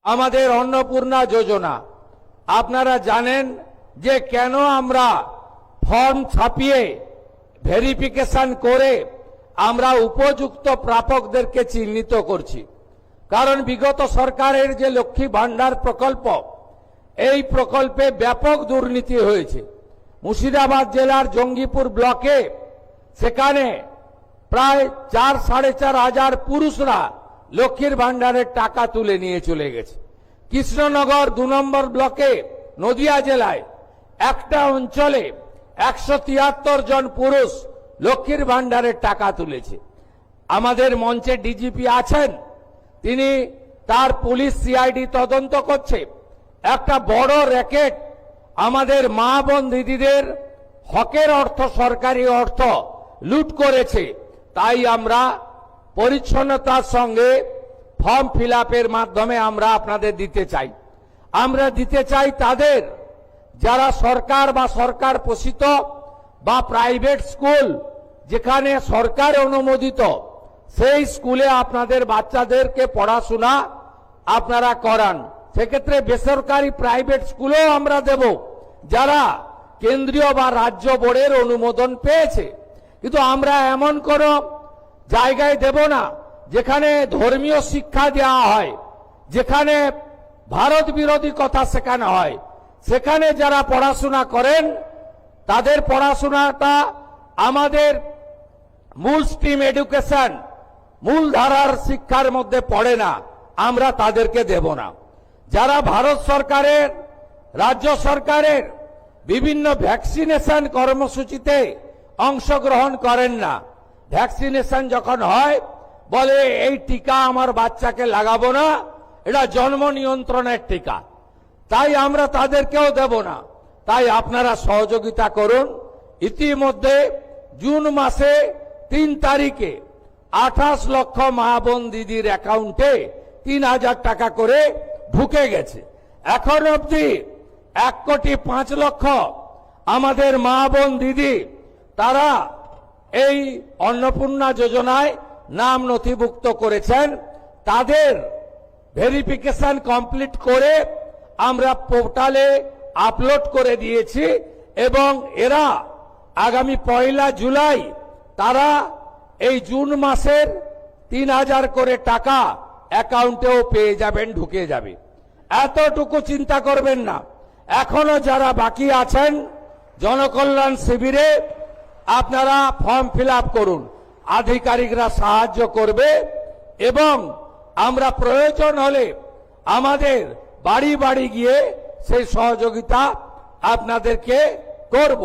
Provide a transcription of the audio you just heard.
আমাদের অন্নপূর্ণা যোজনা আপনারা জানেন যে কেন আমরা ফর্ম ছাপিয়ে ভেরিফিকেশন করে আমরা উপযুক্ত প্রাপকদেরকে চিহ্নিত করছি। কারণ বিগত সরকারের যে লক্ষ্মী ভান্ডার প্রকল্প, এই প্রকল্পে ব্যাপক দুর্নীতি হয়েছে। মুর্শিদাবাদ জেলার জঙ্গিপুর ব্লকে সেখানে প্রায় 4-4.5 হাজার পুরুষরা লক্ষ্মীর ভান্ডারের টাকা তুলে নিয়ে চলে গেছে। কৃষ্ণনগর 2 নম্বর ব্লকে নদিয়া জেলায় একটা অঞ্চলে 173 জন পুরুষ লক্ষ্মীর ভান্ডারের টাকা তুলেছে। আমাদের মঞ্চে ডিজিপি আছেন, তিনি তার পুলিশ সিআইডি তদন্ত করছে। একটা বড় র্যাকেট আমাদের মা বোন দিদিদের হকের অর্থ, সরকারি অর্থ লুট করেছে। তাই আমরা পরিচ্ছন্নতার সঙ্গে ফর্ম ফিল আপের মাধ্যমে আমরা আপনাদের দিতে চাই। আমরা দিতে চাই তাদের যারা সরকার বা সরকার পোষিত বা প্রাইভেট স্কুল যেখানে সরকার অনুমোদিত, সেই স্কুলে আপনাদের বাচ্চাদেরকে পড়াশোনা আপনারা করান। সেক্ষেত্রে বেসরকারি প্রাইভেট স্কুলেও আমরা দেব যারা কেন্দ্রীয় বা রাজ্য বোর্ডের অনুমোদন পেয়েছে। কিন্তু আমরা এমন কোন জায়গায় দেব না যেখানে ধর্মীয় শিক্ষা দেওয়া হয়, যেখানে ভারত বিরোধী কথা শেখানো হয়। সেখানে যারা পড়াশোনা করেন তাদের পড়াশোনাটা আমাদের মূল স্ট্রিম এডুকেশন, মূল ধারার শিক্ষার মধ্যে পড়ে না, আমরা তাদেরকে দেব না। যারা ভারত সরকারের, রাজ্য সরকারের বিভিন্ন ভ্যাকসিনেশন কর্মসূচিতে অংশগ্রহণ করেন না, ভ্যাকসিনেশন যখন হয় বলে এই টিকা আমার বাচ্চাকে লাগাবো না, এটা জন্ম নিয়ন্ত্রণের টিকা, তাই আমরা তাদেরকেও দেব না। তাই আপনারা সহযোগিতা করুন। ইতিমধ্যে জুন মাসে 3 তারিখে 28 লক্ষ মা বোন দিদির অ্যাকাউন্টে 3000 টাকা করে ঢুকে গেছে। এখন অবধি 1,05,00,000 আমাদের মা বোন দিদি তারা এই অন্নপূর্ণা যোজনায় নাম নথিভুক্ত করেছেন। তাদের ভেরিফিকেশন কমপ্লিট করে আমরা পোর্টালে আপলোড করে দিয়েছি এবং এরা আগামী 1 জুলাই তারা এই জুন মাসের 3000 করে টাকা অ্যাকাউন্টেও পেয়ে যাবেন, ঢুকে যাবে। এতটুকু চিন্তা করবেন না। এখনো যারা বাকি আছেন জনকল্যাণ শিবিরে আপনারা ফর্ম ফিল আপ করুন, আধিকারিকরা সাহায্য করবে এবং আমরা প্রয়োজন হলে আমাদের বাড়ি বাড়ি গিয়ে সেই সহযোগিতা আপনাদেরকে করব।